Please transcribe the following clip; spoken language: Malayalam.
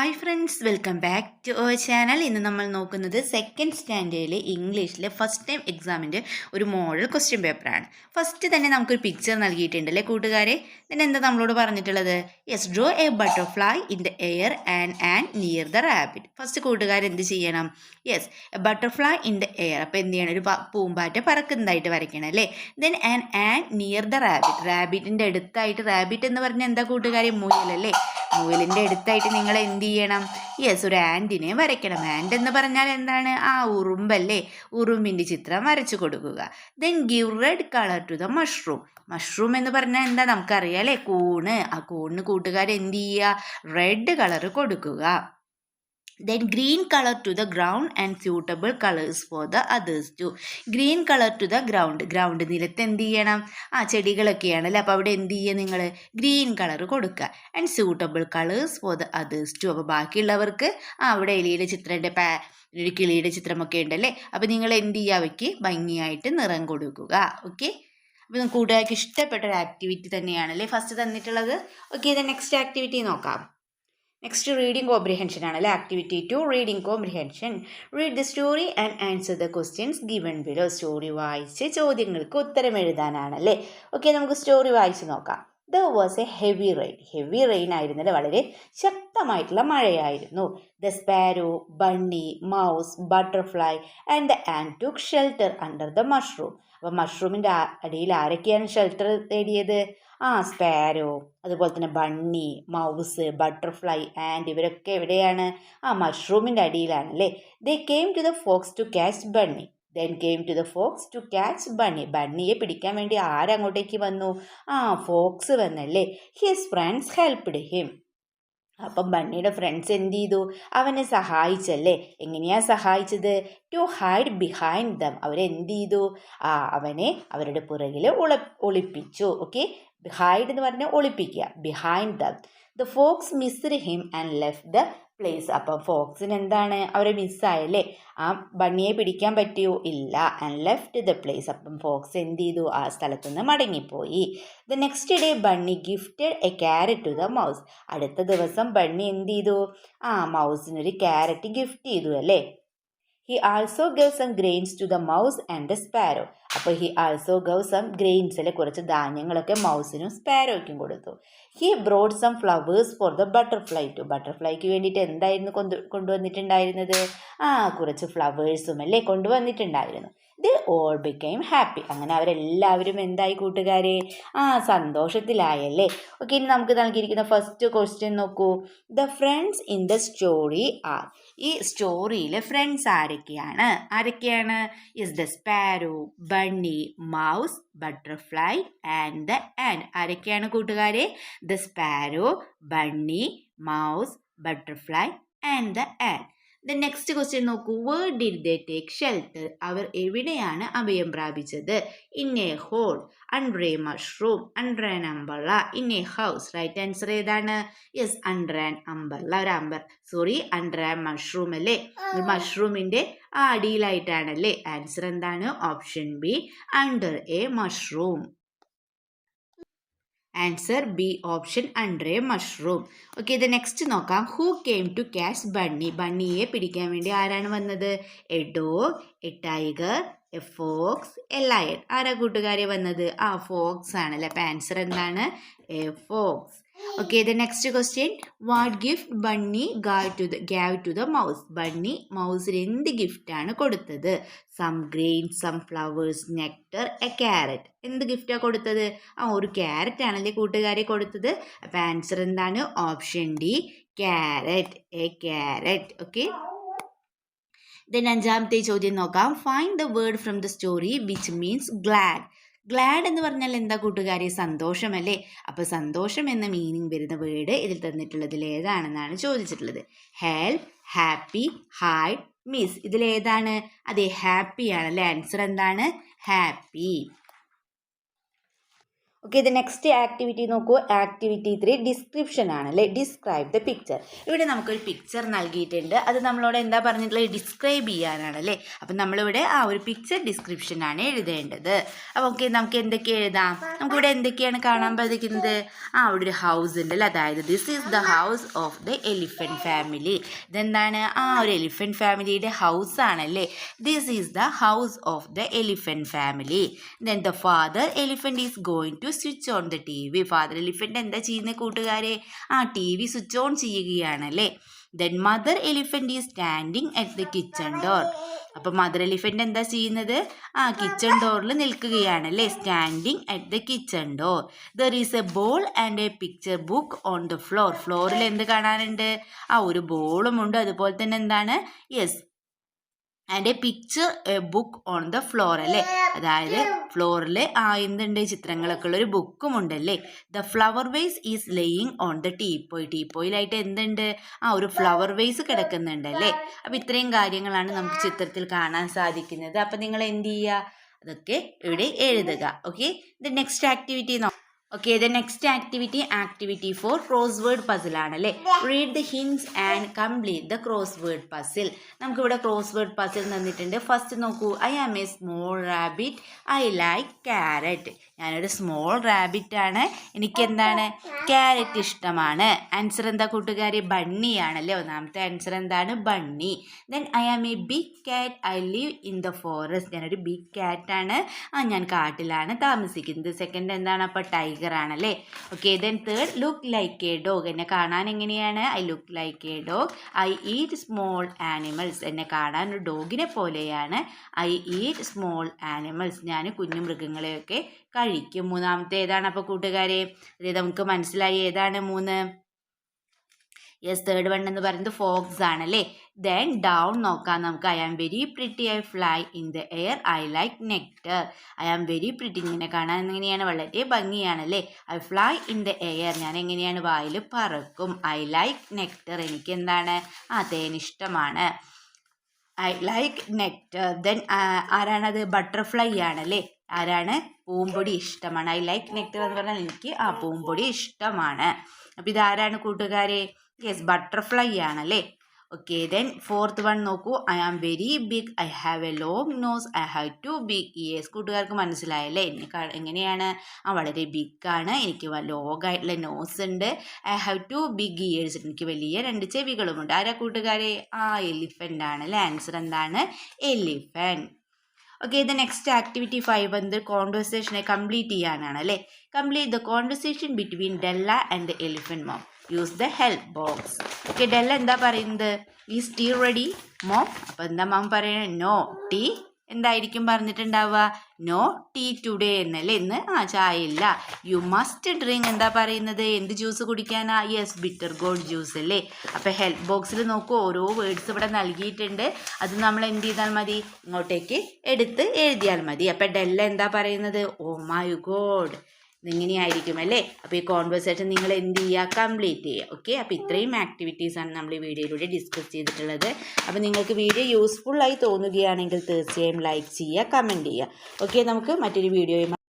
Hi friends, welcome back to our channel. ഇന്ന് നമ്മൾ നോക്കുന്നത് സെക്കൻഡ് സ്റ്റാൻഡേർഡിലെ ഇംഗ്ലീഷിലെ ഫസ്റ്റ് ടൈം എക്സാമിൻ്റെ ഒരു മോഡൽ ക്വസ്റ്റ്യൻ പേപ്പറാണ്. ഫസ്റ്റ് തന്നെ നമുക്കൊരു പിക്ചർ നൽകിയിട്ടുണ്ടല്ലേ കൂട്ടുകാരെ. പിന്നെ എന്താ നമ്മളോട് പറഞ്ഞിട്ടുള്ളത്? Yes, draw a butterfly in the air and near the rabbit. First കൂട്ടുകാർ എന്ത് ചെയ്യണം? Yes, a butterfly in the air. അപ്പോൾ എന്ത് ചെയ്യണം? ഒരു പൂമ്പാറ്റ പറക്കുന്നതായിട്ട് വരയ്ക്കണം അല്ലേ. Then and near the rabbit. റാബിറ്റിൻ്റെ അടുത്തായിട്ട്, റാബിറ്റ് എന്ന് പറഞ്ഞാൽ എന്താ കൂട്ടുകാരെ? മുയലല്ലേ. മുയലിൻ്റെ അടുത്തായിട്ട് നിങ്ങൾ എന്ത് ചെയ്യണം? യെസ്, ഒരു ആൻറ്റിനെ വരയ്ക്കണം. ആൻഡ് എന്ന് പറഞ്ഞാൽ എന്താണ്? ഉറുമ്പല്ലേ. ഉറുമ്പിൻ്റെ ചിത്രം വരച്ചു കൊടുക്കുക. Then give red colour to the mushroom. Mushroom എന്ന് പറഞ്ഞാൽ എന്താ? നമുക്കറിയാം അല്ലേ, കൂണ്. ആ കൂണിന് കൂട്ടുകാർ എന്ത് ചെയ്യുക? റെഡ് കളർ കൊടുക്കുക. Then green color to the ground and suitable colors for the others too. Green color to the ground. Ground നിലത്ത് എന്ത് ചെയ്യണം? ചെടികളൊക്കെയാണല്ലേ. അപ്പോൾ അവിടെ എന്ത് ചെയ്യുക? നിങ്ങൾ ഗ്രീൻ കളർ കൊടുക്കുക. And suitable colours for the others too. അപ്പോൾ ബാക്കിയുള്ളവർക്ക് അവിടെ എലിയുടെ ചിത്രൻ്റെ ഒരു കിളിയുടെ ചിത്രമൊക്കെ ഉണ്ടല്ലേ. അപ്പോൾ നിങ്ങൾ എന്ത് ചെയ്യുക? അവയ്ക്ക് ഭംഗിയായിട്ട് നിറം കൊടുക്കുക. ഓക്കെ, അപ്പോൾ കൂട്ടുകാർക്ക് ഇഷ്ടപ്പെട്ട ഒരു ആക്ടിവിറ്റി തന്നെയാണല്ലേ ഫസ്റ്റ് തന്നിട്ടുള്ളത്. ഓക്കെ, ഇത് നെക്സ്റ്റ് ആക്ടിവിറ്റി നോക്കാം. നെക്സ്റ്റ് റീഡിംഗ് കോംപ്രിഹെൻഷൻ ആണല്ലേ. Activity 2 reading comprehension. Read the story and answer the questions given below. Story വായിച്ച് ചോദ്യങ്ങൾക്ക് ഉത്തരം എഴുതാനാണല്ലേ. ഓക്കെ, നമുക്ക് സ്റ്റോറി വായിച്ച് നോക്കാം. There was a heavy rain. Heavy rain ആയിരുന്നല്ലേ, വളരെ ശക്തമായിട്ടുള്ള മഴയായിരുന്നു. The sparrow, bunny, mouse, butterfly and the ant took shelter under the mushroom. അപ്പോൾ മഷ്റൂമിൻ്റെ അടിയിൽ ആരൊക്കെയാണ് ഷെൽട്ടർ തേടിയത്? സ്പാരോ, അതുപോലെ തന്നെ ബണ്ണി, മൗസ്, ബട്ടർഫ്ലൈ, ആൻഡ് ഇവരൊക്കെ എവിടെയാണ്? മഷ്റൂമിൻ്റെ അടിയിലാണ് അല്ലേ. They came to the fox to catch bunny. Then came to the fox to catch bunny. ബണ്ണിയെ പിടിക്കാൻ വേണ്ടി ആരങ്ങോട്ടേക്ക് വന്നു? ഫോക്സ് വന്നല്ലേ. His friends helped him. അപ്പം ബണ്ണിയുടെ ഫ്രണ്ട്സ് എന്ത് ചെയ്തു? അവനെ സഹായിച്ചല്ലേ. എങ്ങനെയാ സഹായിച്ചത്? To hide behind them. അവരെന്ത് ചെയ്തു? അവനെ അവരുടെ പുറകിൽ ഒളിപ്പിച്ചു. ഓക്കെ, ഹൈഡ് എന്ന് പറഞ്ഞാൽ ഒളിപ്പിക്കുക. Behind them. The fox missed him and left the place. അപ്പം ഫോക്സിന് എന്താണ്? അവരെ മിസ്സായല്ലേ. ബണ്ണിയെ പിടിക്കാൻ പറ്റിയോ? ഇല്ല. And left the place. അപ്പം ഫോക്സ് എന്ത് ചെയ്തു? ആ സ്ഥലത്തു നിന്ന് മടങ്ങിപ്പോയി. The next day bunny gifted a carrot to the mouse. അടുത്ത ദിവസം ബണ്ണി എന്ത് ചെയ്തു? മൗസിനൊരു ക്യാരറ്റ് ഗിഫ്റ്റ് ചെയ്തു അല്ലേ. He also gave some grains to the mouse and the sparrow. അപ്പോൾ he also gave some grains അല്ലെ, കുറച്ച് ധാന്യങ്ങളൊക്കെ മൗസിനും സ്പാരോയ്ക്കും കൊടുത്തു. He brought some flowers for the butterfly too. ബട്ടർഫ്ലൈക്ക് വേണ്ടിയിട്ട് എന്തായിരുന്നു കൊണ്ടുവന്നിട്ടുണ്ടായിരുന്നത്? കുറച്ച് ഫ്ലവേഴ്സും അല്ലേ കൊണ്ടുവന്നിട്ടുണ്ടായിരുന്നു. They all became happy. അങ്ങനെ അവരെല്ലാവരും എന്തായി കൂട്ടുകാരെ? സന്തോഷത്തിലായല്ലേ. ഓക്കെ, ഇനി നമുക്ക് നൽകിയിരിക്കുന്ന ഫസ്റ്റ് ക്വസ്റ്റ്യൻ നോക്കൂ. The friends in the story are. ഈ സ്റ്റോറിയിലെ ഫ്രണ്ട്സ് ആരൊക്കെയാണ്? Is the sparrow, bunny, mouse, butterfly and the ant. ആരൊക്കെയാണ് കൂട്ടുകാരെ? The sparrow, bunny, mouse, butterfly and the ant. The next question നോക്കൂ. Where did they take shelter. അവർ എവിടെയാണ് അഭയം പ്രാപിച്ചത്? In a hole, under a mushroom, under an umbrella, in a house. Right answer ഏതാണ്? Yes, under an umbrella. Under an mushroom അല്ലേ. മഷ്റൂമിൻ്റെ അടിയിലായിട്ടാണല്ലേ. ആൻസർ എന്താണ്? Option B, under a mushroom. Answer B, option under a mushroom. Okay, ഇത് നെക്സ്റ്റ് നോക്കാം. Who came to catch bunny. ബണ്ണിയെ പിടിക്കാൻ വേണ്ടി ആരാണ് വന്നത്? A dog, a tiger, a fox, a lion. ആരാ കൂട്ടുകാരെ വന്നത്? ഫോക്സ് ആണല്ലേ. അപ്പം ആൻസർ എന്താണ്? A fox. Okay, the next question. What gift bunny gave to the mouse. Bunny മൗസിന് എന്ത് ഗിഫ്റ്റാണ് കൊടുത്തത്? Some grains, some flowers, nectar, a carrot. എന്ത് ഗിഫ്റ്റാണ് കൊടുത്തത്? ഒരു ക്യാരറ്റ് ആണല്ലേ കൂട്ടുകാരെ കൊടുത്തത്. അപ്പം ആൻസർ എന്താണ്? Option D, carrot, A carrot. Okay, then അഞ്ചാമത്തെ ചോദ്യം നോക്കാം. Find the word from the story which means GLAAD. GLAAD എന്ന് പറഞ്ഞാൽ എന്താ കൂട്ടുകാരെ? സന്തോഷമല്ലേ. അപ്പോൾ സന്തോഷം എന്ന മീനിങ് വരുന്ന വേർഡ് ഇതിൽ തന്നിട്ടുള്ളതിൽ ഏതാണെന്നാണ് ചോദിച്ചിട്ടുള്ളത്. Help, happy, hide, miss. ഇതിലേതാണ്? അതെ, ഹാപ്പി ആണല്ലേ. ആൻസർ എന്താണ്? ഹാപ്പി. ഓക്കെ, ഇത് നെക്സ്റ്റ് ആക്ടിവിറ്റി നോക്കൂ. ആക്ടിവിറ്റി 3 ഡിസ്ക്രിപ്ഷൻ ആണ് അല്ലേ. Describe the picture. ഇവിടെ നമുക്കൊരു പിക്ചർ നൽകിയിട്ടുണ്ട്. അത് നമ്മളോട് എന്താ പറഞ്ഞിട്ടുള്ളത്, ഡിസ്ക്രൈബ് ചെയ്യാനാണ് അല്ലേ. അപ്പം നമ്മളിവിടെ ആ ഒരു പിക്ചർ ഡിസ്ക്രിപ്ഷനാണ് എഴുതേണ്ടത്. അപ്പോൾ ഓക്കെ, നമുക്ക് എന്തൊക്കെ എഴുതാം. നമുക്കിവിടെ എന്തൊക്കെയാണ് കാണാൻ സാധിക്കുന്നത്. അവിടെ ഒരു ഹൗസ് ഉണ്ട് അല്ലേ. അതായത് this is the house of the elephant family. ഇതെന്താണ്, ഒരു എലിഫൻറ്റ് ഫാമിലിയുടെ ഹൗസ് ആണല്ലേ. This is the house of the elephant family. Then the father elephant is going to switch on the T V. Father elephant എന്താ ചെയ്യുന്നത് കൂട്ടുകാരെ, ടി വി സ്വിച്ച് ഓൺ ചെയ്യുകയാണല്ലേ. Then mother elephant is standing at the kitchen door. അപ്പം മദർ എലിഫൻറ്റ് എന്താ ചെയ്യുന്നത്, കിച്ചൺ ഡോറിൽ നിൽക്കുകയാണല്ലേ. Standing at the kitchen door. There is a ball and a picture book on the floor. ഫ്ലോറിൽ എന്ത് കാണാനുണ്ട്, ഒരു ബോളും ഉണ്ട്. അതുപോലെ തന്നെ എന്താണ്, yes, and a picture a book on the floor അല്ലേ. അതായത് ഫ്ലോറിൽ എന്തുണ്ട്, ചിത്രങ്ങളൊക്കെ ഉള്ള ഒരു ബുക്കും ഉണ്ടല്ലേ. The flower vase is laying on the teapoy. ടീപ്പോയിലായിട്ട് എന്തുണ്ട്, ഒരു ഫ്ലവർ വേസ് കിടക്കുന്നുണ്ട് അല്ലേ. അപ്പം ഇത്രയും കാര്യങ്ങളാണ് നമുക്ക് ചിത്രത്തിൽ കാണാൻ സാധിക്കുന്നത്. അപ്പം നിങ്ങൾ എന്ത് ചെയ്യുക, അതൊക്കെ ഇവിടെ എഴുതുക. Okay, the next activity okay, the next activity, activity 4 crossword puzzle ആണല്ലേ. Read the hints and complete the crossword puzzle. നമുക്കിവിടെ ക്രോസ്വേർഡ് പസിൽ തന്നിട്ടുണ്ട്. ഫസ്റ്റ് നോക്കൂ. I am a small rabbit, I like carrot. ഞാനൊരു സ്മോൾ റാബിറ്റ് ആണ്, എനിക്ക് എന്താണ്, ക്യാരറ്റ് ഇഷ്ടമാണ്. ആൻസർ എന്താ കൂട്ടുകാരി, ബണ്ണിയാണല്ലേ. ഒന്നാമത്തെ ആൻസർ എന്താണ്, bunny. Then I am a big cat, I live in the forest. ഞാനൊരു ബിഗ് കാറ്റാണ്, ഞാൻ കാട്ടിലാണ് താമസിക്കുന്നത്. സെക്കൻഡ് എന്താണ്, അപ്പോൾ ടൈഗർ ആണല്ലേ. Okay, then third look like a dog. എന്നെ കാണാൻ എങ്ങനെയാണ്, I look like a dog. I eat small animals. എന്നെ കാണാൻ ഒരു ഡോഗിനെ പോലെയാണ്. I eat small animals. ഞാൻ കുഞ്ഞു മൃഗങ്ങളെയൊക്കെ കഴിക്കും. മൂന്നാമത്തെ ഏതാണ് അപ്പോൾ കൂട്ടുകാരെ, അതായത് നമുക്ക് മനസ്സിലായി ഏതാണ് 3. യെസ്, തേർഡ് വൺ എന്ന് പറയുന്നത് ഫോക്സ് ആണല്ലേ. ദെൻ ഡൗൺ നോക്കാം നമുക്ക്. I am very pretty, I fly in the air, I like nectar. I am very pretty, ഇങ്ങനെ കാണാൻ എങ്ങനെയാണ്, വളരെ ഭംഗിയാണല്ലേ. I fly in the air, ഞാൻ എങ്ങനെയാണ്, വായിൽ പറക്കും. ഐ ലൈക്ക് നെക്ടർ, എനിക്ക് എന്താണ്, തേൻ ഇഷ്ടമാണ്. I like nectar. ദെൻ ആരാണത്, ബട്ടർഫ്ലൈ ആണല്ലേ. ആരാണ്, പൂമ്പൊടി ഇഷ്ടമാണ്. ഐ ലൈക്ക് നെക്ടർ എന്ന് പറഞ്ഞാൽ എനിക്ക് പൂമ്പൊടി ഇഷ്ടമാണ്. അപ്പോൾ ഇതാരാണ് കൂട്ടുകാരെ, യെസ്, ബട്ടർഫ്ലൈ ആണല്ലേ. ഓക്കെ, ദെൻ ഫോർത്ത് വൺ നോക്കൂ. I am very big, I have a long nose, I have 2 big ears. കൂട്ടുകാർക്ക് മനസ്സിലായല്ലേ, എങ്ങനെയാണ്, വളരെ ബിഗ് ആണ്, എനിക്ക് ലോങ്ങായിട്ടുള്ള നോസ് ഉണ്ട്. ഐ ഹാവ് 2 ബിഗ് ഇയേഴ്സ്, എനിക്ക് വലിയ 2 ചെവികളുമുണ്ട്. ആരാ കൂട്ടുകാരെ, എലിഫൻ്റ് ആണ് അല്ലേ. ആൻസർ എന്താണ്, elephant. Okay, the next activity 5 എന്ത്, കോൺവെർസേഷനെ കംപ്ലീറ്റ് ചെയ്യാനാണ് അല്ലേ. Complete the conversation between Della and the elephant mom. Use the help box. Okay, Della എന്താ പറയുന്നത്, ഈസ് ടീ റെഡി മോം. അപ്പോൾ എന്താ മോം പറയുന്നത്, നോ ടീ എന്തായിരിക്കും പറഞ്ഞിട്ടുണ്ടാവുക, നോ ടീ ടുഡേ എന്നല്ലേ, ഇന്ന് ചായ ഇല്ല. യു മസ്റ്റ് ഡ്രിങ്ക് എന്താ പറയുന്നത്, എന്ത് ജ്യൂസ് കുടിക്കാനാ, യെസ്, ബിറ്റർ ഗോഡ് ജ്യൂസ് അല്ലേ. അപ്പോൾ ഹെൽപ്പ് ബോക്സിൽ നോക്കൂ, ഓരോ വേർഡ്സ് ഇവിടെ നൽകിയിട്ടുണ്ട്. അത് നമ്മൾ എന്ത് ചെയ്താൽ മതി, ഇങ്ങോട്ടേക്ക് എടുത്ത് എഴുതിയാൽ മതി. അപ്പോൾ ഡെല്ല എന്താ പറയുന്നത്, ഓ മൈ ഗോഡ്, ഇങ്ങനെയായിരിക്കും അല്ലേ. അപ്പോൾ ഈ കോൺവെർസേഷൻ നിങ്ങൾ എന്ത് ചെയ്യുക, കംപ്ലീറ്റ് ചെയ്യുക. ഓക്കെ, അപ്പോൾ ഇത്രയും ആക്ടിവിറ്റീസാണ് നമ്മൾ ഈ വീഡിയോയിലൂടെ ഡിസ്കസ് ചെയ്തിട്ടുള്ളത്. അപ്പോൾ നിങ്ങൾക്ക് വീഡിയോ യൂസ്ഫുള്ളായി തോന്നുകയാണെങ്കിൽ തീർച്ചയായും ലൈക്ക് ചെയ്യുക, കമൻറ്റ് ചെയ്യുക. ഓക്കെ, നമുക്ക് മറ്റൊരു വീഡിയോയുമായി